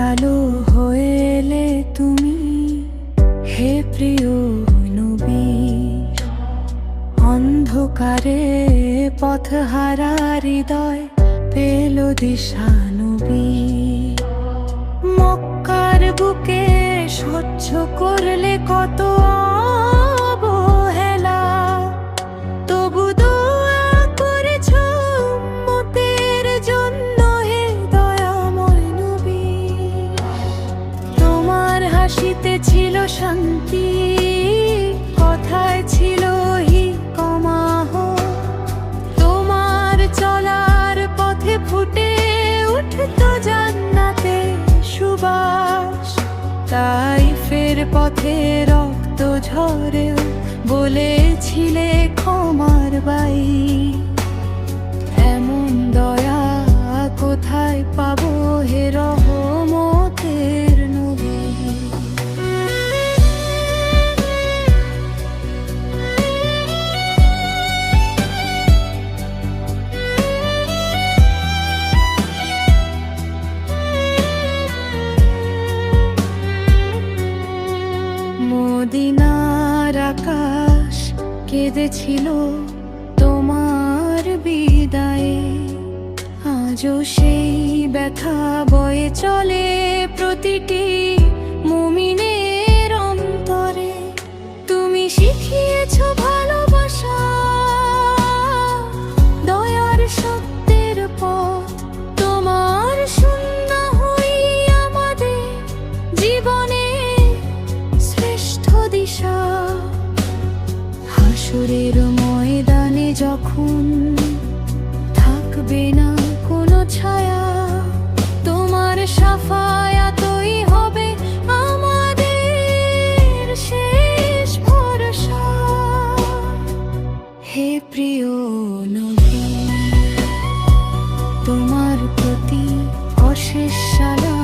আলো হয়ে এলে তুমি, হে প্রিয় নবী। অন্ধকারে পথহারা হৃদয় পেল দিশা নবী। মক্কার বুকে সহ্য করলে কত অবহেলা, তবু দোয়া করেছ উম্মতের জন্য, হে দয়াময় নবী। তোমার হাসিতে ছিল শান্তি, কথায় ছিল হিকমাহ। তোমার চলার পথে ফুটে উঠতো জান্নাতে সুবাস। তাইফের পথে রক্ত ঝরেও বলেছিলে ক্ষমার বাই। এমন দয়া কোথায় পাবো হে রহমতের নবী। মদিনার আকাশ কেঁদেছিল তোমার বিদায়ে। আজও সেই ব্যথা বয়ে চলে প্রতিটি মুমিনের অন্তরে। তুমি শিখিয়েছ ভালোবাসা, দয়ার সত্যের পথ। তোমার সুন্নাহ হই আমাদের জীবনে শ্রেষ্ঠ দিশা। হাসরের ময়দানে যখন থাকবে না কোনো ছায়া, তোমার শাফায়াতই হবে আমাদের শেষ ভরসা। হে প্রিয় নবী, তোমার প্রতি অশেষ সালাম।